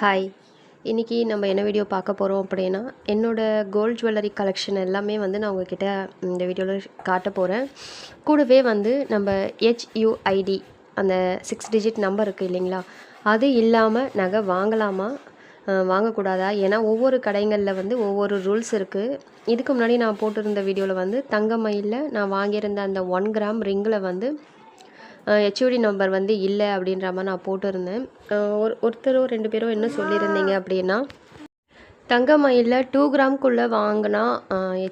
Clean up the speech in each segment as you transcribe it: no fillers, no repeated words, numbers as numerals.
Hi. இன்றைக்கி நம்ம என்ன வீடியோ பார்க்க போகிறோம் அப்படின்னா, என்னோடய கோல்ட் ஜுவல்லரி கலெக்ஷன் எல்லாமே வந்து நான் உங்ககிட்ட இந்த வீடியோவில் காட்ட போகிறேன். கூடவே வந்து நம்ம HUID அந்த 6 டிஜிட் நம்பர் இருக்குது இல்லைங்களா, அது இல்லாமல் நகை வாங்கலாமா வாங்கக்கூடாதா? ஏன்னா ஒவ்வொரு கடைகளில் வந்து ஒவ்வொரு ரூல்ஸ் இருக்குது. இதுக்கு முன்னாடி நான் போட்டிருந்த வீடியோவில் வந்து தங்கமயிலில் நான் வாங்கியிருந்த அந்த 1 கிராம் ரிங்கில் வந்து HUD நம்பர் வந்து இல்லை அப்படின்ற மாதிரி நான் போட்டிருந்தேன். ஒருத்தரோ 2 பேரோ என்ன சொல்லியிருந்தீங்க அப்படின்னா, தங்கமயிலில் 2 கிராம்குள்ளே வாங்கினா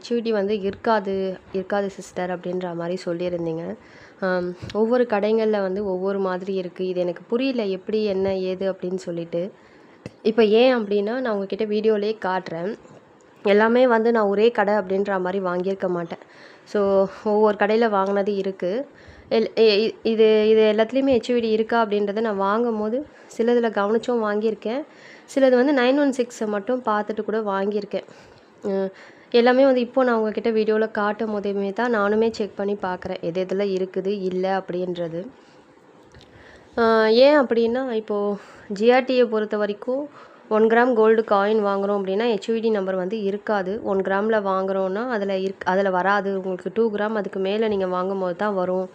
HUD வந்து இருக்காது சிஸ்டர் அப்படின்ற மாதிரி சொல்லியிருந்தீங்க. ஒவ்வொரு கடைகளில் வந்து ஒவ்வொரு மாதிரி இருக்குது. இது எனக்கு புரியல, எப்படி என்ன ஏது அப்படின்னு சொல்லிட்டு. இப்போ ஏன் அப்படின்னா, நான் உங்ககிட்ட வீடியோலேயே காட்டுறேன். எல்லாமே வந்து நான் ஒரே கடை அப்படின்ற மாதிரி வாங்கியிருக்க மாட்டேன். ஸோ ஒவ்வொரு கடையில் வாங்கினது இருக்குது. இது எல்லாத்துலேயுமே HUD இருக்கா அப்படின்றத நான் வாங்கும்போது சிலதில் கவனிச்சும் வாங்கியிருக்கேன். சிலது வந்து 916 மட்டும் பார்த்துட்டு கூட வாங்கியிருக்கேன். எல்லாமே வந்து இப்போது நான் உங்ககிட்ட வீடியோவில் காட்டும் போதுமே தான் நானுமே செக் பண்ணி பார்க்குறேன், எது எதில் இருக்குது இல்லை அப்படின்றது. ஏன் அப்படின்னா, இப்போது ஜிஆர்டியை பொறுத்த வரைக்கும் 1 கிராம் கோல்டு காயின் வாங்குகிறோம் அப்படின்னா HUD நம்பர் வந்து இருக்காது. 1 கிராமில் வாங்குகிறோன்னா அதில் வராது. உங்களுக்கு 2 கிராம் அதுக்கு மேலே நீங்கள் வாங்கும்போது தான் வரும்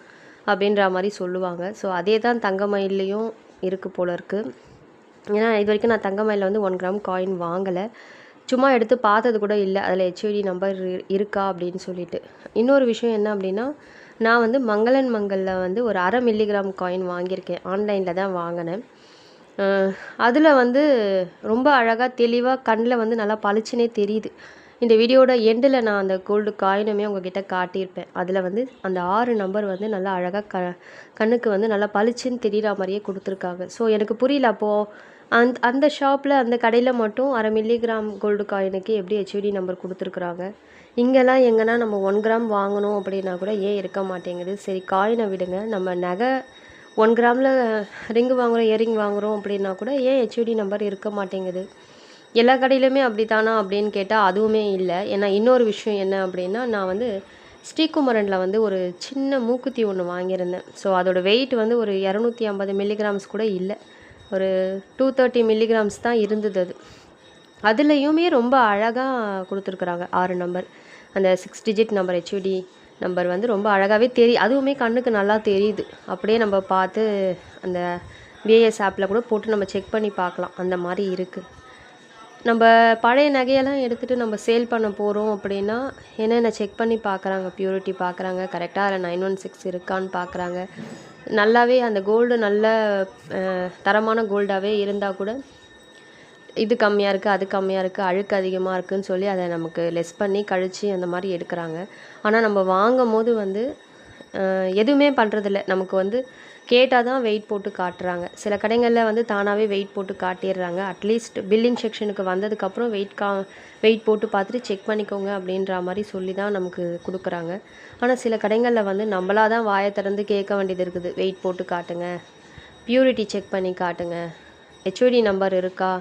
அப்படின்ற மாதிரி சொல்லுவாங்க. ஸோ அதே தான் தங்கமயில்லையும் இருக்குது போல இருக்குது. ஏன்னா இது வரைக்கும் நான் தங்கமயிலில் வந்து 1 கிராம் காயின் வாங்கலை. சும்மா எடுத்து பார்த்தது கூட இல்லை அதில் HUD நம்பர் இருக்கா அப்படின்னு சொல்லிட்டு. இன்னொரு விஷயம் என்ன அப்படின்னா, நான் வந்து மங்களன் மங்களில் வந்து ஒரு 1/2 மில்லிகிராம் காயின் வாங்கியிருக்கேன். ஆன்லைனில் தான் வாங்கினேன். அதில் வந்து ரொம்ப அழகாக தெளிவாக கண்ணில் வந்து நல்லா பளிச்சுனே தெரியுது. இந்த வீடியோட எண்டில் நான் அந்த கோல்டு காயினுமே உங்ககிட்ட காட்டியிருப்பேன். அதில் வந்து அந்த 6 நம்பர் வந்து நல்லா அழகாக கண்ணுக்கு வந்து நல்லா பளிச்சுன்னு தெரிகிற மாதிரியே கொடுத்துருக்காங்க. ஸோ எனக்கு புரியல, அப்போது அந்த ஷாப்பில் அந்த கடையில் மட்டும் 1/2 மில்லிகிராம் கோல்டு காயினுக்கு எப்படி HUD நம்பர் கொடுத்துருக்குறாங்க? இங்கெல்லாம் எங்கன்னா நம்ம 1 கிராம் வாங்கணும் அப்படின்னா கூட ஏன் இருக்க மாட்டேங்குது? சரி காயினை விடுங்க, நம்ம நகை 1 கிராமில் ரிங்கு வாங்குகிறோம், இயரிங் வாங்குகிறோம் அப்படின்னா கூட ஏன் HUD நம்பர் இருக்க மாட்டேங்குது? எல்லா கடையிலுமே அப்படி தானா அப்படின்னு கேட்டால் அதுவுமே இல்லை. ஏன்னா இன்னொரு விஷயம் என்ன அப்படின்னா, நான் வந்து ஸ்ரீகுமரனில் வந்து ஒரு சின்ன மூக்குத்தி ஒன்று வாங்கியிருந்தேன். ஸோ அதோடய வெயிட் வந்து ஒரு 250 மில்லிகிராம்ஸ் கூட இல்லை, ஒரு 230 மில்லிகிராம்ஸ் தான் இருந்தது அது. அதுலேயுமே ரொம்ப அழகாக கொடுத்துருக்குறாங்க 6 நம்பர். அந்த 6 டிஜிட் நம்பர் HUD நம்பர் வந்து ரொம்ப அழகாகவே அதுவுமே கண்ணுக்கு நல்லா தெரியுது. அப்படியே நம்ம பார்த்து அந்த VAS ஆப்பில் கூட போட்டு நம்ம செக் பண்ணி பார்க்கலாம், அந்த மாதிரி இருக்குது. நம்ம பழைய நகையெல்லாம் எடுத்துகிட்டு நம்ம சேல் பண்ண போகிறோம் அப்படின்னா என்னென்ன செக் பண்ணி பார்க்குறாங்க, பியூரிட்டி பார்க்குறாங்க, கரெக்டாக அதில் 916 இருக்கான்னு பார்க்குறாங்க. நல்லாவே அந்த கோல்டு நல்ல தரமான கோல்டாகவே இருந்தால் கூட இது கம்மியாக இருக்குது, அது கம்மியாக இருக்குது, அழுக்கு அதிகமாக இருக்குதுன்னு சொல்லி அதை நமக்கு லெஸ் பண்ணி கழித்து அந்த மாதிரி எடுக்கிறாங்க. ஆனால் நம்ம வாங்கும் போது வந்து எதுவுமே பண்ணுறதில்ல. நமக்கு வந்து கேட்டால் தான் வெயிட் போட்டு காட்டுறாங்க. சில கடைகளில் வந்து தானாகவே வெயிட் போட்டு காட்டிடுறாங்க. அட்லீஸ்ட் பில்லிங் செக்ஷனுக்கு வந்ததுக்கப்புறம் வெயிட் போட்டு பார்த்துட்டு செக் பண்ணிக்கோங்க அப்படின்ற மாதிரி சொல்லி தான் நமக்கு கொடுக்குறாங்க. ஆனால் சில கடைகளில் வந்து நம்மளாக தான் வாயை திறந்து கேட்க வேண்டியது இருக்குது. வெயிட் போட்டு காட்டுங்க, பியூரிட்டி செக் பண்ணி காட்டுங்க, HUD நம்பர் இருக்கா,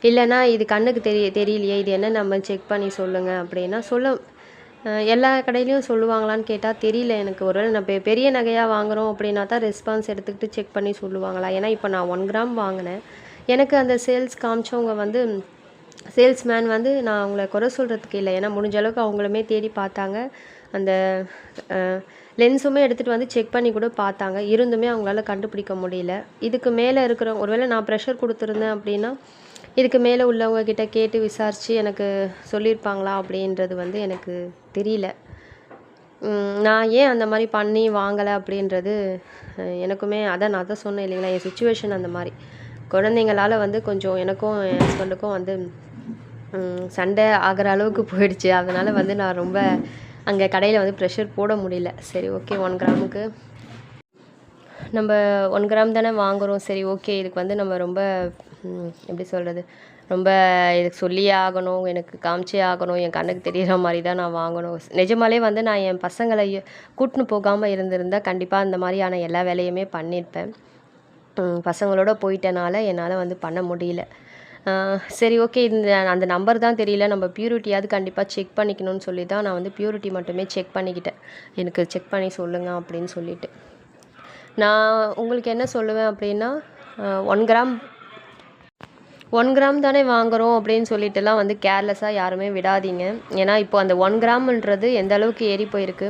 இல்லைனா இது கண்ணுக்கு தெரியலையே, இது என்ன நம்பர் செக் பண்ணி சொல்லுங்கள் அப்படின்னா எல்லா கடையிலையும் சொல்லுவாங்களான்னு கேட்டால் தெரியல எனக்கு. ஒருவேளை நான் பெரிய நகையாக வாங்குகிறோம் அப்படின்னா தான் ரெஸ்பான்ஸ் எடுத்துக்கிட்டு செக் பண்ணி சொல்லுவாங்களா? ஏன்னா இப்போ நான் 1 கிராம் வாங்கினேன். எனக்கு அந்த சேல்ஸ் காமிச்சவங்க வந்து சேல்ஸ்மேன் வந்து நான் அவங்கள குறை சொல்கிறதுக்கு இல்லை, ஏன்னா முடிஞ்ச அளவுக்கு அவங்களுமே தேடி பார்த்தாங்க. அந்த லென்ஸுமே எடுத்துகிட்டு வந்து செக் பண்ணி கூட பார்த்தாங்க. இருந்துமே அவங்களால கண்டுபிடிக்க முடியல. இதுக்கு மேலே இருக்கிறவங்க, ஒருவேளை நான் ப்ரெஷர் கொடுத்துருந்தேன் அப்படின்னா இதுக்கு மேலே உள்ளவங்க கிட்ட கேட்டு விசாரித்து எனக்கு சொல்லியிருப்பாங்களா அப்படின்றது வந்து எனக்கு தெரியல. நான் ஏன் அந்த மாதிரி பண்ணி வாங்கலை அப்படின்றது எனக்குமே நான் தான் சொன்னேன் இல்லைங்களா, என் சுச்சுவேஷன் அந்த மாதிரி. குழந்தைங்களால் வந்து கொஞ்சம் எனக்கும் என் ஹஸ்பண்டுக்கும் வந்து சண்டை ஆகிற அளவுக்கு போயிடுச்சு. அதனால் வந்து நான் ரொம்ப அங்கே கடையில் வந்து ப்ரெஷர் போட முடியல. சரி ஓகே, 1 கிராமுக்கு நம்ம 1 கிராம் தானே வாங்குகிறோம், சரி ஓகே இதுக்கு வந்து நம்ம ரொம்ப எப்படி சொல்கிறது, ரொம்ப இதுக்கு சொல்லியே ஆகணும், எனக்கு காமிச்சே ஆகணும், என் கண்ணுக்கு தெரிகிற மாதிரி தான் நான் வாங்கணும். நிஜமாலே வந்து நான் என் பசங்களை கூட்டின்னு போகாமல் இருந்திருந்தால் கண்டிப்பாக அந்த மாதிரியான எல்லா வேலையுமே பண்ணியிருப்பேன். பசங்களோட போயிட்டனால என்னால் வந்து பண்ண முடியல. சரி ஓகே, அந்த நம்பர் தான் தெரியல, நம்ம பியூரிட்டியாவது கண்டிப்பாக செக் பண்ணிக்கணும்னு சொல்லி தான் நான் வந்து பியூரிட்டி மட்டுமே செக் பண்ணிக்கிட்டேன். எனக்கு செக் பண்ணி சொல்லுங்கள் அப்படின்னு சொல்லிட்டு. நான் உங்களுக்கு என்ன சொல்லுவேன் அப்படின்னா, 1 கிராம் 1 கிராம் தானே வாங்குறோம் அப்படின்னு சொல்லிட்டுலாம் வந்து கேர்லெஸ்ஸாக யாருமே விடாதீங்க. ஏன்னா இப்போ அந்த 1 கிராம்ன்றது எந்த அளவுக்கு ஏறி போயிருக்கு.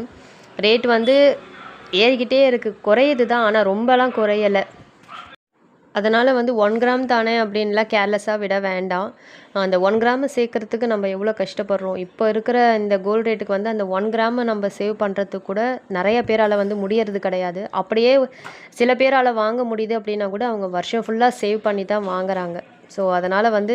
ரேட் வந்து ஏறிக்கிட்டே இருக்குது, குறையுது தான், ஆனால் ரொம்பலாம் குறையலை. அதனால் வந்து 1 கிராம் தானே அப்படின்லாம் கேர்லெஸ்ஸாக விட வேண்டாம். அந்த 1 கிராம் சேர்க்கறதுக்கு நம்ம எவ்வளோ கஷ்டப்படுறோம். இப்போ இருக்கிற இந்த கோல்டு ரேட்டுக்கு வந்து அந்த 1 கிராம் நம்ம சேவ் பண்ணுறதுக்கு கூட நிறைய பேரால் வந்து முடியறது கிடையாது. அப்படியே சில பேரால் வாங்க முடியுது அப்படின்னா கூட அவங்க வருஷம் ஃபுல்லாக சேவ் பண்ணி தான் வாங்குறாங்க. ஸோ அதனால் வந்து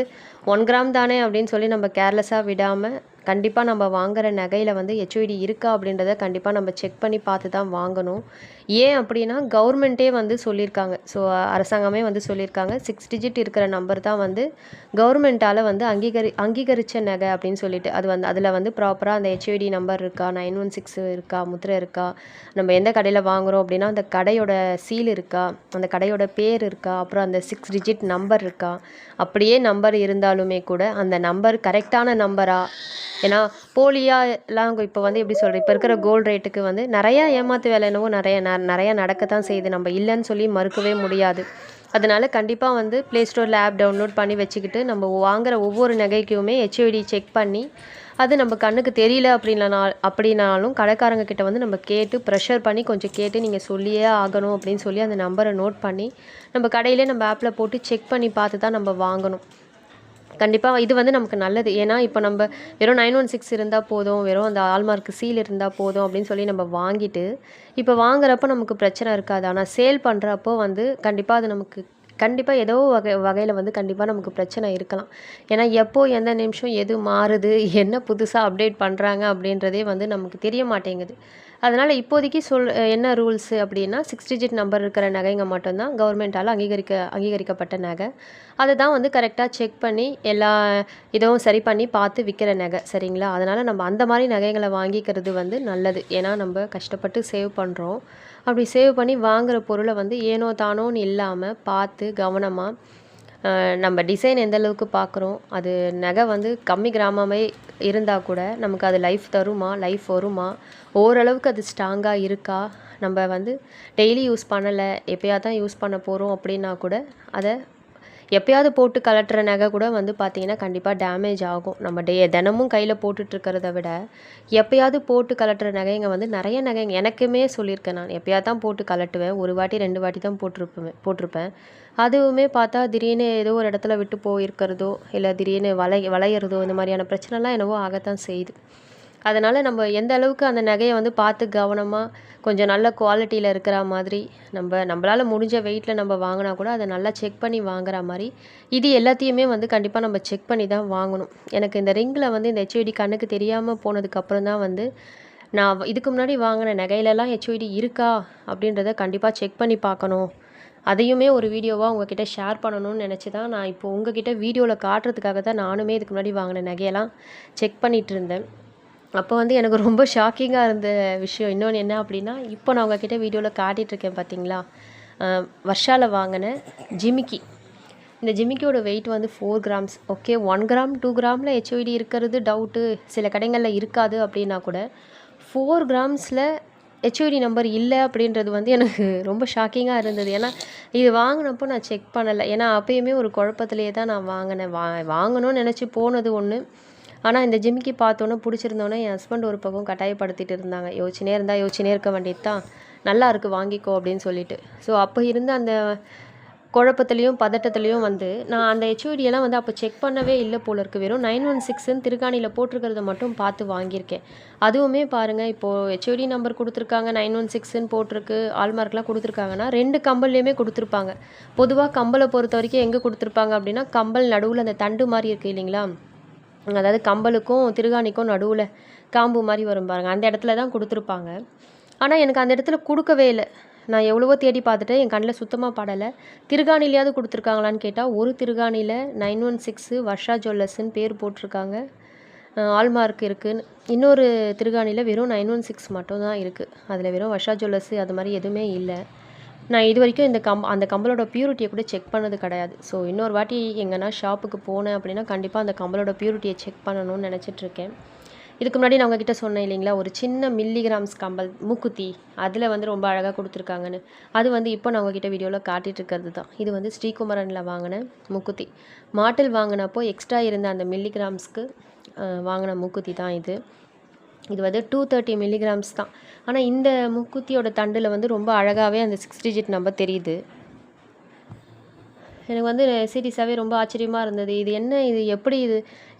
1 கிராம் தானே அப்படின்னு சொல்லி நம்ம கேர்லெஸ்ஸாக விடாமல் கண்டிப்பாக நம்ம வாங்குகிற நகையில் வந்து ஹெச்ஓடி இருக்கா அப்படின்றத கண்டிப்பாக நம்ம செக் பண்ணி பார்த்து தான் வாங்கணும். ஏன் அப்படின்னா கவர்மெண்ட்டே வந்து சொல்லியிருக்காங்க. ஸோ அரசாங்கமே வந்து சொல்லியிருக்காங்க 6 டிஜிட் இருக்கிற நம்பர் தான் வந்து கவர்மெண்ட்டால் வந்து அங்கீகரித்த நகை அப்படின்னு சொல்லிட்டு. அது வந்து அதில் வந்து ப்ராப்பராக அந்த ஹெச்ஓடி நம்பர் இருக்கா, 916 இருக்கா, முத்திரை இருக்கா, நம்ம எந்த கடையில் வாங்குகிறோம் அப்படின்னா அந்த கடையோட சீல் இருக்கா, அந்த கடையோட பேர் இருக்கா, அப்புறம் அந்த 6 டிஜிட் நம்பர் இருக்கா, அப்படியே நம்பர் இருந்தாலுமே கூட அந்த நம்பர் கரெக்டான நம்பரா. ஏன்னா போலியாலாம் இப்போ வந்து எப்படி சொல்கிறது, இப்போ இருக்கிற கோல்டு ரேட்டுக்கு வந்து நிறையா ஏமாத்து வேலை என்னவோ நிறையா நடக்கத்தான் செய்யுது. நம்ம இல்லைன்னு சொல்லி மறுக்கவே முடியாது. அதனால் கண்டிப்பாக வந்து ப்ளே ஸ்டோரில் ஆப் டவுன்லோட் பண்ணி வச்சுக்கிட்டு நம்ம வாங்குகிற ஒவ்வொரு நகைக்குமே ஹெச்ஓடி செக் பண்ணி, அது நம்ம கண்ணுக்கு தெரியல அப்படின்னாலும் கடைக்காரங்க கிட்ட வந்து நம்ம கேட்டு ப்ரெஷர் பண்ணி கொஞ்சம் கேட்டு நீங்கள் சொல்லியே ஆகணும் அப்படின்னு சொல்லி அந்த நம்பரை நோட் பண்ணி நம்ம கடையிலே நம்ம ஆப்பில் போட்டு செக் பண்ணி பார்த்து தான் நம்ம வாங்கணும். கண்டிப்பாக இது வந்து நமக்கு நல்லது. ஏன்னா இப்போ நம்ம வெறும் 916 இருந்தால் போதும், வெறும் அந்த ஹால்மார்க் சீல் இருந்தால் போதும் அப்படின்னு சொல்லி நம்ம வாங்கிட்டு இப்போ வாங்குறப்போ நமக்கு பிரச்சனை இருக்காது. ஆனால் சேல் பண்ணுறப்போ வந்து கண்டிப்பாக அது நமக்கு கண்டிப்பாக ஏதோ வகையில் வந்து கண்டிப்பாக நமக்கு பிரச்சனை இருக்கலாம். ஏன்னா எப்போ எந்த நிமிஷம் எது மாறுது, என்ன புதுசாக அப்டேட் பண்ணுறாங்க அப்படின்றதே வந்து நமக்கு தெரிய மாட்டேங்குது. அதனால் இப்போதைக்கு என்ன ரூல்ஸு அப்படின்னா 6 டிஜிட் நம்பர் இருக்கிற நகைங்க மட்டும்தான் கவர்மெண்ட்டால் அங்கீகரிக்கப்பட்ட நகை. அதுதான் வந்து கரெக்டாக செக் பண்ணி எல்லா இதுவும் சரி பண்ணி பார்த்து விற்கிற நகை, சரிங்களா? அதனால் நம்ம அந்த மாதிரி நகைகளை வாங்கிக்கிறது வந்து நல்லது. ஏன்னா நம்ம கஷ்டப்பட்டு சேவ் பண்ணுறோம். அப்படி சேவ் பண்ணி வாங்குகிற பொருளை வந்து ஏனோ தானோன்னு இல்லாமல் பார்த்து கவனமாக நம்ம டிசைன் எந்த அளவுக்கு பார்க்குறோம், அது நகை வந்து கம்மி கிராமமே இருந்தால் கூட நமக்கு அது லைஃப் தருமா, லைஃப் வருமா, ஓரளவுக்கு அது ஸ்ட்ராங்காக இருக்கா, நம்ம வந்து டெய்லி யூஸ் பண்ணலை, எப்போயாவது தான் யூஸ் பண்ண போகிறோம் அப்படின்னா கூட அதை எப்போயாவது போட்டு கலட்டுற நகை கூட வந்து பார்த்திங்கன்னா கண்டிப்பாக டேமேஜ் ஆகும். நம்ம தினமும் கையில் போட்டுட்ருக்கிறத விட எப்போயாவது போட்டு கலட்டுற நகைங்க வந்து நிறைய நகைங்க எனக்குமே சொல்லியிருக்கேன். நான் எப்போயாவது தான் போட்டு கலட்டுவேன், 1 வாட்டி 2 வாட்டி தான் போட்டிருப்பேன். அதுவுமே பார்த்தா திடீர்னு ஏதோ ஒரு இடத்துல விட்டு போயிருக்கிறதோ இல்லை திடீர்னு வளையிறதோ இந்த மாதிரியான பிரச்சனைலாம் என்னவோ ஆகத்தான் செய்யுது. அதனால் நம்ம எந்த அளவுக்கு அந்த நகையை வந்து பார்த்து கவனமாக கொஞ்சம் நல்ல குவாலிட்டியில் இருக்கிற மாதிரி நம்மளால் முடிஞ்ச வெயிட்டில் நம்ம வாங்கினா கூட அதை நல்லா செக் பண்ணி வாங்குற மாதிரி இது எல்லாத்தையுமே வந்து கண்டிப்பாக நம்ம செக் பண்ணி தான் வாங்கணும். எனக்கு இந்த ரிங்கில் வந்து இந்த ஹெச்ஓடி கண்ணுக்கு தெரியாமல் போனதுக்கப்புறம் தான் வந்து நான் இதுக்கு முன்னாடி வாங்கின நகையிலலாம் ஹெச்ஓடி இருக்கா அப்படின்றத கண்டிப்பாக செக் பண்ணி பார்க்கணும். அதையுமே ஒரு வீடியோவாக உங்ககிட்ட ஷேர் பண்ணணும்னு நினச்சி தான் நான் இப்போ உங்ககிட்ட வீடியோவில் காட்டுறதுக்காக தான் நானுமே இதுக்கு முன்னாடி வாங்கின நகையெல்லாம் செக் பண்ணிகிட்டு இருந்தேன். அப்போ வந்து எனக்கு ரொம்ப ஷாக்கிங்காக இருந்த விஷயம் இன்னொன்று என்ன அப்படின்னா, இப்போ நான் உங்ககிட்ட வீடியோவில் காட்டிகிட்ருக்கேன் பார்த்தீங்களா, வர்ஷாவில் வாங்கின ஜிமிக்கி. இந்த ஜிமிக்கியோட வெயிட் வந்து 4 கிராம்ஸ். ஓகே, 1 கிராம் 2 கிராமில் ஹெச்ஓடி இருக்கிறது டவுட்டு, சில கடைகளில் இருக்காது அப்படின்னா கூட 4 கிராம்ஸில் ஹெச்ஓடி நம்பர் இல்லை அப்படின்றது வந்து எனக்கு ரொம்ப ஷாக்கிங்காக இருந்தது. ஏன்னா இது வாங்கினப்போ நான் செக் பண்ணலை. ஏன்னா அப்போயுமே ஒரு குழப்பத்திலேயே தான் நான் வாங்கினேன். வாங்கணும்னு நினச்சி போனது ஒன்று, ஆனால் இந்த ஜிமிக்கி பார்த்தோன்னே பிடிச்சிருந்தோன்னே என் ஹஸ்பண்ட் ஒரு பக்கம் கட்டாயப்படுத்திட்டு இருந்தாங்க. யோசிச்சுனே இருக்க வேண்டியது தான், நல்லா இருக்குது வாங்கிக்கோ அப்படின்னு சொல்லிட்டு. ஸோ அப்போ இருந்த அந்த குழப்பத்துலேயும் பதட்டத்துலேயும் வந்து நான் அந்த ஹெச்ஓடியெல்லாம் வந்து அப்போ செக் பண்ணவே இல்லை போல இருக்குது. வெறும் 916ன்னு திருக்காணியில் போட்டிருக்கிறத மட்டும் பார்த்து வாங்கியிருக்கேன். அதுவுமே பாருங்கள், இப்போது ஹெச்ஓடி நம்பர் கொடுத்துருக்காங்க, 916ன்னு போட்டிருக்கு, ஆல்மார்க்லாம் கொடுத்துருக்காங்கன்னா 2 கம்பல்லையுமே கொடுத்துருப்பாங்க. பொதுவாக கம்பலை பொறுத்த வரைக்கும் எங்கே கொடுத்துருப்பாங்க அப்படின்னா, கம்பல் நடுவில் அந்த தண்டு மாதிரி இருக்குது இல்லைங்களா, அதாவது கம்பலுக்கும் திருகாணிக்கும் நடுவில் காம்பு மாதிரி வரும் பாருங்கள், அந்த இடத்துல தான் கொடுத்துருப்பாங்க. ஆனால் எனக்கு அந்த இடத்துல கொடுக்கவே இல்லை. நான் எவ்வளவோ தேடி பார்த்துட்டேன், என் கண்ணில் சுத்தமாக படலை. திருகாணிலையாவது கொடுத்துருக்காங்களான்னு கேட்டால் ஒரு திருகாணியில் 916 வர்ஷா ஜுவல்லர்ஸ்ன்னு பேர் போட்டிருக்காங்க, ஆல்மார்க் இருக்குதுன்னு. இன்னொரு திருகாணியில் வெறும் 916 மட்டும் தான் இருக்குது. அதில் வெறும் வர்ஷா ஜுவல்லர்ஸ் அது மாதிரி எதுவுமே இல்லை. நான் இது வரைக்கும் அந்த கம்பலோட பியூரிட்டியை கூட செக் பண்ணது கிடையாது. ஸோ இன்னொரு வாட்டி எங்கன்னா ஷாப்புக்கு போனேன் அப்படின்னா கண்டிப்பாக அந்த கம்பலோட பியூரிட்டியை செக் பண்ணணும்னு நினச்சிட்ருக்கேன். இதுக்கு முன்னாடி நான் உங்ககிட்ட சொன்னேன் இல்லைங்களா, ஒரு சின்ன மில்லிகிராம்ஸ் கம்பல் மூக்குத்தி அதில் வந்து ரொம்ப அழகாக கொடுத்துருக்காங்கன்னு. அது வந்து இப்போ நான் உங்ககிட்ட வீடியோவில் காட்டிகிட்டு இருக்கிறது தான். இது வந்து ஸ்ரீகுமரனில் வாங்கின மூக்குத்தி. மாட்டில் வாங்கினப்போ எக்ஸ்ட்ரா இருந்த அந்த மில்லிகிராம்ஸ்க்கு வாங்கின மூக்குத்தி தான் இது. இது வந்து 230 மில்லிகிராம்ஸ் தான். ஆனால் இந்த மூக்குத்தியோட தண்டில் வந்து ரொம்ப அழகாகவே அந்த 6 டிஜிட் நம்பர் தெரியுது. எனக்கு வந்து சீரியஸாகவே ரொம்ப ஆச்சரியமாக இருந்தது. இது என்ன, இது எப்படி, இது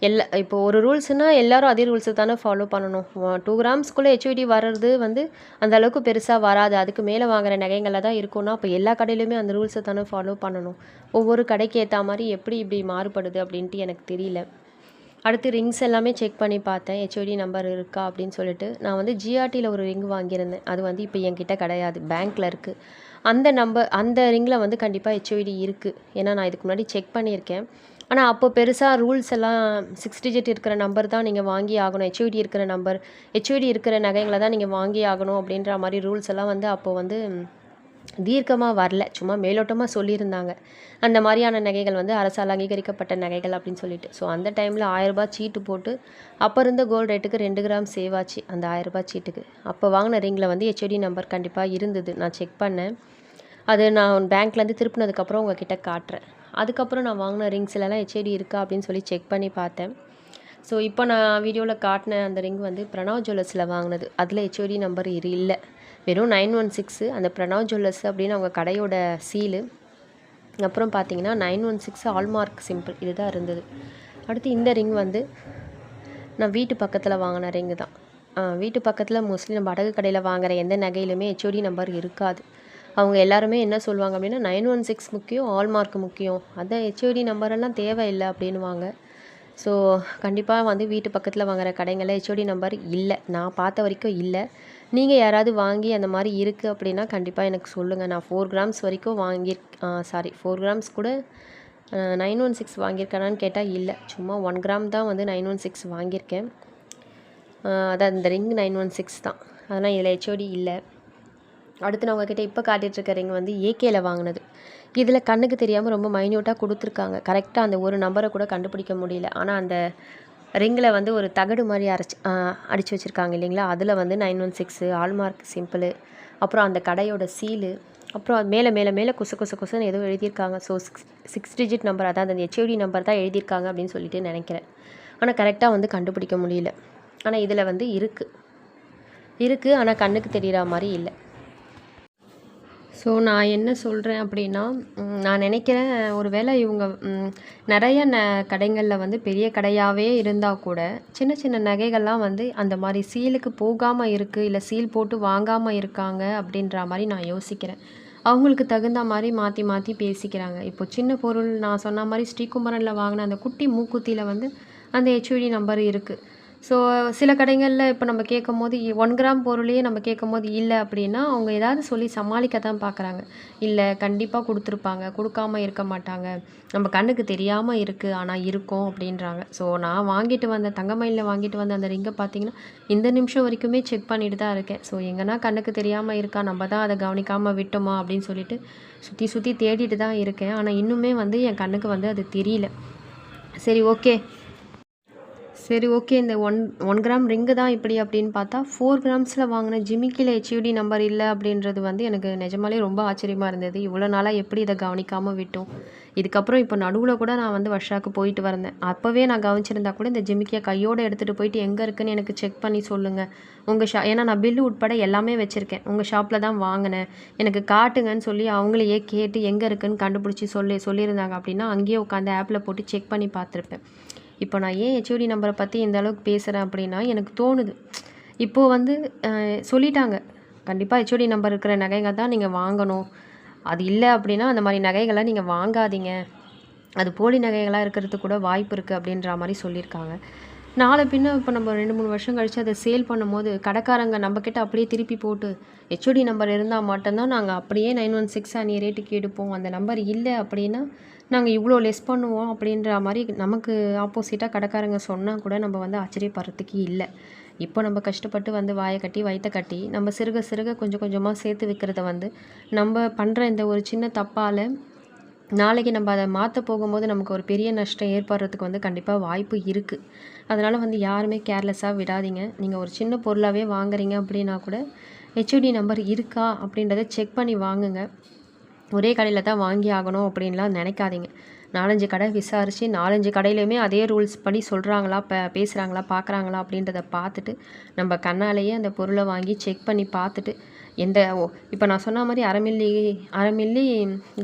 இப்போ ஒரு ரூல்ஸ்னால் எல்லாரும் அதே ரூல்ஸை தானே ஃபாலோ பண்ணணும். 2 கிராம்ஸ்குள்ளே ஹெச்ஓடி வர்றது வந்து அந்த அளவுக்கு பெருசாக வராது. அதுக்கு மேலே வாங்குற நகைங்களில் தான் இருக்கும்னா அப்போ எல்லா கடையிலுமே அந்த ரூல்ஸை தானே ஃபாலோ பண்ணணும். ஒவ்வொரு கடைக்கு ஏற்ற மாதிரி எப்படி இப்படி மாறுபடுது அப்படின்ட்டு எனக்கு தெரியல. அடுத்து ரிங்ஸ் எல்லாமே செக் பண்ணி பார்த்தேன், ஹெச்ஓடி நம்பர் இருக்கா அப்படின்னு சொல்லிட்டு. நான் வந்து ஜிஆர்டியில் ஒரு ரிங் வாங்கியிருந்தேன். அது வந்து இப்போ என்கிட்ட கிடையாது, பேங்க்கில் இருக்குது. அந்த ரிங்கில் வந்து கண்டிப்பாக ஹெச்ஓடி இருக்குது. ஏன்னா நான் இதுக்கு முன்னாடி செக் பண்ணியிருக்கேன். ஆனால் அப்போ பெருசாக ரூல்ஸ் எல்லாம் 6 டிஜிட் இருக்கிற நம்பர் தான் நீங்கள் வாங்கி ஆகணும், ஹெச்ஓடி இருக்கிற நகைங்களை தான் நீங்கள் வாங்கி ஆகணும் அப்படின்ற மாதிரி ரூல்ஸ் எல்லாம் வந்து அப்போது வந்து தீர்க்கமாக வரல, சும்மா மேலோட்டமாக சொல்லியிருந்தாங்க. அந்த மாதிரியான நகைகள் வந்து அரசால் அங்கீகரிக்கப்பட்ட நகைகள் அப்படின்னு சொல்லிட்டு. ஸோ அந்த டைமில் 1000 ரூபாய் சீட்டு போட்டு அப்போ இருந்த கோல்டு ரேட்டுக்கு 2 கிராம் சேவ் ஆச்சு அந்த 1000 ரூபாய் சீட்டுக்கு. அப்போ வாங்கின ரிங்கில் வந்து ஹெச்ஓடி நம்பர் கண்டிப்பாக இருந்தது. நான் செக் பண்ணேன். அது நான் பேங்க்லேருந்து திருப்பினதுக்கப்புறம் உங்ககிட்ட காட்டுறேன். அதுக்கப்புறம் நான் வாங்கின ரிங்ஸ்லலாம் ஹெச்ஓடி இருக்கா அப்படின்னு சொல்லி செக் பண்ணி பார்த்தேன். ஸோ இப்போ நான் வீடியோவில் காட்டின அந்த ரிங் வந்து பிரணவ் ஜுவல்லர்ஸில் வாங்கினது. அதில் ஹெச்ஓடி நம்பர் இல்லை, வெறும் 916 அந்த பிரணவ் ஜுவல்லர்ஸ் அப்படின்னு அவங்க கடையோட சீலு. அப்புறம் பார்த்தீங்கன்னா 916 ஹால்மார்க் சிம்பிள் இதுதான் இருந்தது. அடுத்து இந்த ரிங் வந்து நான் வீட்டு பக்கத்தில் வாங்கின ரிங்கு தான். வீட்டு பக்கத்தில் மோஸ்ட்லி நம்ம அடகு கடையில் வாங்குகிற எந்த நகையிலுமே ஹெச்ஓடி நம்பர் இருக்காது. அவங்க எல்லாருமே என்ன சொல்லுவாங்க அப்படின்னா 916 முக்கியம், ஹால்மார்க் முக்கியம், அதான் ஹெச்ஓடி நம்பரெல்லாம் தேவையில்லை அப்படின்வாங்க. ஸோ கண்டிப்பாக வந்து வீட்டு பக்கத்தில் வாங்குகிற கடைங்களில் ஹெச்ஓடி நம்பர் இல்லை, நான் பார்த்த வரைக்கும் இல்லை. நீங்கள் யாராவது வாங்கி அந்த மாதிரி இருக்குது அப்படின்னா கண்டிப்பாக எனக்கு சொல்லுங்கள். நான் 4 கிராம்ஸ் வரைக்கும் 4 கிராம்ஸ் கூட 916 வாங்கியிருக்கேனான்னு கேட்டால் இல்லை, சும்மா 1 கிராம் தான் வந்து 916 வாங்கியிருக்கேன். அதான் இந்த ரிங் 916 தான், அதெல்லாம் இதில் ஹெச்ஓடி இல்லை. அடுத்து நான் உங்ககிட்ட இப்போ காட்டிகிட்ருக்க ரிங் வந்து ஏகேயில் வாங்கினது. இதில் கண்ணுக்கு தெரியாமல் ரொம்ப மைன்யூட்டாக கொடுத்துருக்காங்க, கரெக்டாக அந்த ஒரு நம்பரை கூட கண்டுபிடிக்க முடியல. ஆனால் அந்த ரிங்கில் வந்து ஒரு தகடு மாதிரி அடித்து வச்சுருக்காங்க இல்லைங்களா, அதில் வந்து 916 ஹால்மார்க் சிம்பிள், அப்புறம் அந்த கடையோட சீலு, அப்புறம் அது மேலே மேலே மேலே குசுன்னு ஏதோ எழுதியிருக்காங்க. ஸோ 6 டிஜிட் நம்பர், அதான் அந்த ஹெச்ஓடி நம்பர் தான் எழுதியிருக்காங்க அப்படின்னு சொல்லிட்டு நினைக்கிறேன். ஆனால் கரெக்டாக வந்து கண்டுபிடிக்க முடியல. ஆனால் இதில் வந்து இருக்குது, ஆனால் கண்ணுக்கு தெரிகிற மாதிரி இல்லை. ஸோ நான் என்ன சொல்கிறேன் அப்படின்னா, நான் நினைக்கிறேன் ஒரு வேளை இவங்க நிறைய கடைகளில் வந்து பெரிய கடையாகவே இருந்தால் கூட சின்ன சின்ன நகைகள்லாம் வந்து அந்த மாதிரி சீலுக்கு போகாமல் இருக்குது, இல்லை சீல் போட்டு வாங்காமல் இருக்காங்க அப்படின்ற மாதிரி நான் யோசிக்கிறேன். அவங்களுக்கு தகுந்த மாதிரி மாற்றி மாற்றி பேசிக்கிறாங்க. இப்போ சின்ன பொருள் நான் சொன்ன மாதிரி ஸ்ரீகுமரனில் வாங்கின அந்த குட்டி மூக்குத்தியில் வந்து அந்த ஹெச்ஓடி நம்பர் இருக்குது. ஸோ சில கடைகளில் இப்போ நம்ம கேட்கும்போது 1 கிராம் பொருளையே நம்ம கேட்கும்போது இல்லை அப்படின்னா அவங்க ஏதாவது சொல்லி சமாளிக்க தான் பார்க்குறாங்க. இல்லை கண்டிப்பாக கொடுத்துருப்பாங்க, கொடுக்காம இருக்க மாட்டாங்க, நம்ம கண்ணுக்கு தெரியாமல் இருக்குது ஆனால் இருக்கும் அப்படின்றாங்க. ஸோ நான் வாங்கிட்டு வந்த தங்கமயிலில் வாங்கிட்டு வந்த அந்த ரிங்கை பார்த்திங்கன்னா இந்த நிமிஷம் வரைக்குமே செக் பண்ணிட்டு தான் இருக்கேன். ஸோ எங்கன்னா கண்ணுக்கு தெரியாமல் இருக்கா, நம்ம தான் அதை கவனிக்காமல் விட்டோமா அப்படின்னு சொல்லிட்டு சுற்றி தேடிட்டு தான் இருக்கேன். ஆனால் இன்னுமே வந்து என் கண்ணுக்கு வந்து அது தெரியல. சரி ஓகே இந்த 1 கிராம் ரிங்கு தான் இப்படி அப்படின்னு பார்த்தா 4 கிராம்ஸில் வாங்கின ஜிமிக்கியில் ஹெச்ஓடி நம்பர் இல்லை அப்படின்றது வந்து எனக்கு நிஜமாலே ரொம்ப ஆச்சரியமாக இருந்தது. இவ்வளோ நாளாக எப்படி இதை கவனிக்காமல் விட்டோம். இதுக்கப்புறம் இப்போ நடுவில் கூட நான் வந்து வர்ஷாவுக்கு போயிட்டு வந்தேன். அப்போவே நான் கவனிச்சிருந்தா கூட இந்த ஜிமிக்கியை கையோடு எடுத்துகிட்டு போயிட்டு எங்கே இருக்குன்னு எனக்கு செக் பண்ணி சொல்லுங்கள் உங்கள் ஏன்னா நான் பில்லு உட்பட எல்லாமே வச்சுருக்கேன், உங்கள் ஷாப்பில் தான் வாங்கினேன், எனக்கு காட்டுங்கன்னு சொல்லி அவங்களையே கேட்டு எங்கே இருக்குன்னு கண்டுபிடிச்சி சொல்லியிருந்தாங்க அப்படின்னா அங்கேயே உட்காந்து ஆப்பில் போட்டு செக் பண்ணி பார்த்துருப்பேன். இப்போ நான் ஏன் ஹெச்ஓடி நம்பரை பற்றி இந்த அளவுக்கு பேசுகிறேன் அப்படின்னா எனக்கு தோணுது, இப்போது வந்து சொல்லிட்டாங்க கண்டிப்பாக ஹெச்ஓடி நம்பர் இருக்கிற நகைகள் தான் நீங்கள் வாங்கணும், அது இல்லை அப்படின்னா அந்த மாதிரி நகைகளை நீங்கள் வாங்காதீங்க, அது போலி நகைகளாக இருக்கிறதுக்கு கூட வாய்ப்பு இருக்குது அப்படின்ற மாதிரி சொல்லியிருக்காங்க. நாளை பின்ன இப்போ நம்ம 2-3 வருஷம் கழித்து அதை சேல் பண்ணும்போது கடைக்காரங்க நம்மக்கிட்ட அப்படியே திருப்பி போட்டு ஹெச்ஓடி நம்பர் இருந்தால் மட்டும்தான் நாங்கள் அப்படியே 916 அன்னி ரேட்டுக்கு எடுப்போம், அந்த நம்பர் இல்லை அப்படின்னா நாங்கள் இவ்வளோ லெஸ் பண்ணுவோம் அப்படின்ற மாதிரி நமக்கு ஆப்போசிட்டாக கடைக்காரங்க சொன்னால் கூட நம்ம வந்து ஆச்சரியப்படுறதுக்கு இல்லை. இப்போ நம்ம கஷ்டப்பட்டு வந்து வாயை கட்டி வயிற்ற கட்டி நம்ம சிறுக கொஞ்சம் கொஞ்சமாக சேர்த்து வைக்கிறத வந்து நம்ம பண்ணுற இந்த ஒரு சின்ன தப்பால் நாளைக்கு நம்ம அதை மாற்ற போகும்போது நமக்கு ஒரு பெரிய நஷ்டம் ஏற்படுறதுக்கு வந்து கண்டிப்பாக வாய்ப்பு இருக்குது. அதனால் வந்து யாருமே கேர்லெஸ்ஸாக விடாதீங்க. நீங்கள் ஒரு சின்ன பொருளாகவே வாங்குறீங்க அப்படின்னா கூட ஹெச்ஓடி நம்பர் இருக்கா அப்படின்றத செக் பண்ணி வாங்குங்க. ஒரே கடையில் தான் வாங்கி ஆகணும் அப்படின்லாம் நினைக்காதீங்க. 4-5 கடை விசாரித்து 4-5 கடையிலையுமே அதே ரூல்ஸ் படி சொல்கிறாங்களா, பேசுகிறாங்களா, பார்க்குறாங்களா அப்படின்றத பார்த்துட்டு நம்ம கண்ணாலேயே அந்த பொருளை வாங்கி செக் பண்ணி பார்த்துட்டு இப்போ நான் சொன்ன மாதிரி அரை மில்லி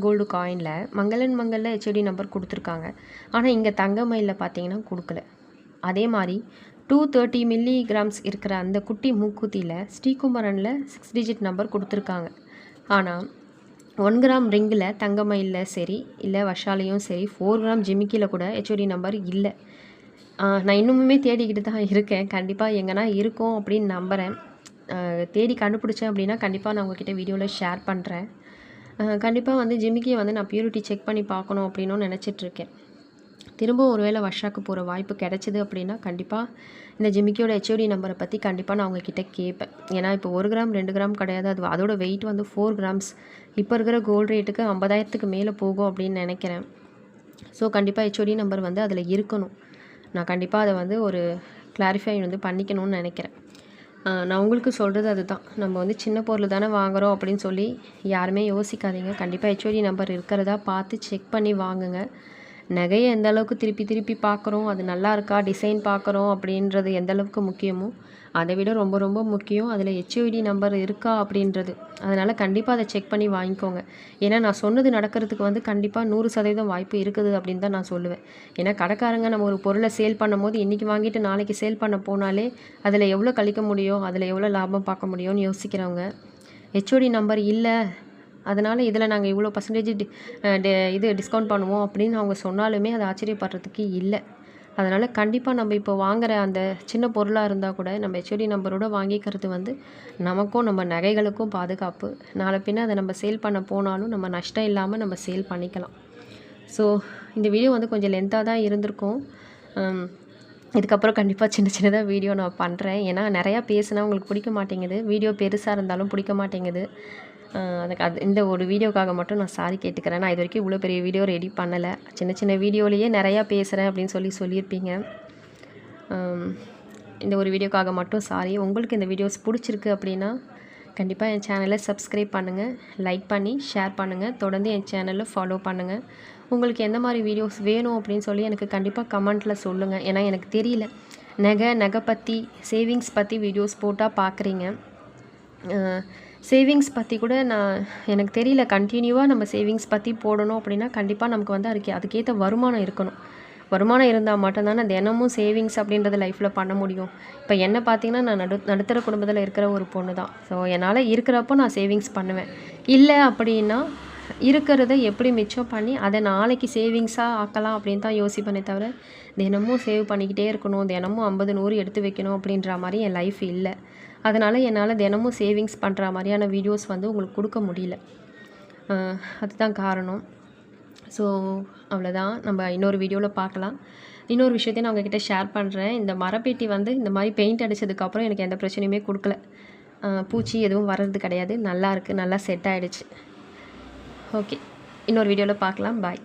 கோல்டு காயினில் மங்களன் மங்களில் ஹெச்ஓடி நம்பர் கொடுத்துருக்காங்க. ஆனால் இங்கே தங்கமயிலில் பார்த்தீங்கன்னா கொடுக்கல. அதே மாதிரி 230 மில்லி கிராம்ஸ் இருக்கிற அந்த குட்டி மூக்குத்தியில் ஸ்ரீகுமரனில் 6 டிஜிட் நம்பர் கொடுத்துருக்காங்க. ஆனால் 1 கிராம் ரிங்கில் தங்கமயிலில் சரி இல்லை வஷாலையும் சரி 4 கிராம் ஜிமிக்கியில் கூட ஹெச்ஓடி நம்பர் இல்லை. நான் இன்னுமுமே தேடிக்கிட்டு தான் இருக்கேன். கண்டிப்பாக எங்கன்னா இருக்கும் அப்படின்னு நம்புகிறேன். தேடி கண்டுபிடிச்சேன் அப்படின்னா கண்டிப்பாக நான் உங்ககிட்ட வீடியோவில் ஷேர் பண்ணுறேன். கண்டிப்பாக வந்து ஜிமிக்கியை வந்து நான் பியூரிட்டி செக் பண்ணி பார்க்கணும் அப்படின்னும் நினச்சிட்ருக்கேன். திரும்பவும் ஒருவேளை வர்ஷாக்கு போகிற வாய்ப்பு கிடைச்சிது அப்படின்னா கண்டிப்பாக இந்த ஜிமிக்கியோட ஹெச்ஓடி நம்பரை பற்றி கண்டிப்பாக நான் உங்ககிட்ட கேட்பேன். ஏன்னா இப்போ 1 கிராம் 2 கிராம் கிடையாது, அதோட வெயிட் வந்து 4 கிராம்ஸ். இப்போ இருக்கிற கோல்டு ரேட்டுக்கு 50,000க்கு மேலே போகும் அப்படின்னு நினைக்கிறேன். ஸோ கண்டிப்பாக ஹெச்ஓடி நம்பர் வந்து அதில் இருக்கணும். நான் கண்டிப்பாக அதை வந்து ஒரு கிளாரிஃபை வந்து பண்ணிக்கணும்னு நினைக்கிறேன். நான் உங்களுக்கு சொல்கிறது அதுதான். நம்ம வந்து சின்ன பொருள் தானே வாங்குகிறோம் அப்படின்னு சொல்லி யாருமே யோசிக்காதீங்க. கண்டிப்பாக ஹெச்ஓடி நம்பர் இருக்கிறதா பார்த்து செக் பண்ணி வாங்குங்க. நகையை எந்த அளவுக்கு திருப்பி பார்க்குறோம், அது நல்லா இருக்கா, டிசைன் பார்க்குறோம் அப்படின்றது எந்த அளவுக்கு முக்கியமோ அதை விட ரொம்ப ரொம்ப முக்கியம் அதில் ஹெச்ஓடி நம்பர் இருக்கா அப்படின்றது. அதனால் கண்டிப்பாக அதை செக் பண்ணி வாங்கிக்கோங்க. ஏன்னா நான் சொன்னது நடக்கிறதுக்கு வந்து கண்டிப்பாக 100% வாய்ப்பு இருக்குது அப்படின்னு தான் நான் சொல்லுவேன். ஏன்னா கடைக்காரங்க நம்ம ஒரு பொருளை சேல் பண்ணும்போது இன்றைக்கி வாங்கிட்டு நாளைக்கு சேல் பண்ண போனாலே அதில் எவ்வளோ கழிக்க முடியும், அதில் எவ்வளோ லாபம் பார்க்க முடியும்னு யோசிக்கிறவங்க ஹெச்ஓடி நம்பர் இல்லை அதனால் இதில் நாங்கள் இவ்வளோ பர்சன்டேஜ் இது டிஸ்கவுண்ட் பண்ணுவோம் அப்படின்னு அவங்க சொன்னாலுமே அது ஆச்சரியப்படுறதுக்கு இல்லை. அதனால் கண்டிப்பாக நம்ம இப்போ வாங்குகிற அந்த சின்ன பொருளாக இருந்தால் கூட நம்ம ஹெச்ஓடி நம்பரோடு வாங்கிக்கிறது வந்து நமக்கும் நம்ம நகைகளுக்கும் பாதுகாப்பு. நாளை பின்ன அதை நம்ம சேல் பண்ண போனாலும் நம்ம நஷ்டம் இல்லாமல் நம்ம சேல் பண்ணிக்கலாம். ஸோ இந்த வீடியோ வந்து கொஞ்சம் லென்த்தாக தான் இருந்திருக்கும். இதுக்கப்புறம் கண்டிப்பாக சின்னதாக வீடியோ நான் பண்ணுறேன். ஏன்னா நிறையா பேசுனா உங்களுக்கு பிடிக்க மாட்டேங்குது, வீடியோ பெருசாக இருந்தாலும் பிடிக்க மாட்டேங்குது. இந்த ஒரு வீடியோக்காக மட்டும் நான் சாரி கேட்டுக்கிறேன். நான் இது வரைக்கும் இவ்வளோ பெரிய வீடியோ ரெடி பண்ணலை. சின்ன வீடியோலேயே நிறையா பேசுகிறேன் அப்படின்னு சொல்லியிருப்பீங்க. இந்த ஒரு வீடியோக்காக மட்டும் சாரி. உங்களுக்கு இந்த வீடியோஸ் பிடிச்சிருக்கு அப்படின்னா கண்டிப்பாக என் சேனலை சப்ஸ்கிரைப் பண்ணுங்கள், லைக் பண்ணி ஷேர் பண்ணுங்கள், தொடர்ந்து என் சேனலை ஃபாலோ பண்ணுங்கள். உங்களுக்கு எந்த மாதிரி வீடியோஸ் வேணும் அப்படின்னு சொல்லி எனக்கு கண்டிப்பாக கமெண்ட்டில் சொல்லுங்கள். ஏன்னா எனக்கு தெரியல, நகை பற்றி சேவிங்ஸ் பற்றி வீடியோஸ் போட்டால் பார்க்குறீங்க. சேவிங்ஸ் பற்றி கூட எனக்கு தெரியல, கண்டினியூவாக நம்ம சேவிங்ஸ் பற்றி போடணும் அப்படின்னா கண்டிப்பாக நமக்கு வந்து அதுக்கேற்ற வருமானம் இருக்கணும். வருமானம் இருந்தால் மட்டும்தானே தினமும் சேவிங்ஸ் அப்படின்றத லைஃப்பில் பண்ண முடியும். இப்போ என்ன பார்த்தீங்கன்னா நான் நடுத்தர குடும்பத்தில் இருக்கிற ஒரு பொண்ணு தான். ஸோ என்னால் இருக்கிறப்போ நான் சேவிங்ஸ் பண்ணுவேன். இல்லை அப்படின்னா இருக்கிறத எப்படி மிச்சம் பண்ணி அதை நாளைக்கு சேவிங்ஸாக ஆக்கலாம் அப்படின்னு தான் யோசிப்பேனே தவிர தினமும் சேவ் பண்ணிக்கிட்டே இருக்கணும், தினமும் 50 100 எடுத்து வைக்கணும் அப்படின்ற மாதிரி என் லைஃப் இல்லை. அதனால் என்னால் தினமும் சேவிங்ஸ் பண்ணுற மாதிரியான வீடியோஸ் வந்து உங்களுக்கு கொடுக்க முடியல. அதுதான் காரணம். ஸோ அவ்வளோதான், நம்ம இன்னொரு வீடியோவில் பார்க்கலாம். இன்னொரு விஷயத்தையும் நான் உங்ககிட்ட ஷேர் பண்ணுறேன். இந்த மரப்பெட்டி வந்து இந்த மாதிரி பெயிண்ட் அடித்ததுக்கப்புறம் எனக்கு எந்த பிரச்சனையுமே கொடுக்கல. பூச்சி எதுவும் வர்றது கிடையாது, நல்லா இருக்குது, நல்லா செட் ஆகிடுச்சு. ஓகே, இன்னொரு வீடியோவில் பார்க்கலாம். பாய்.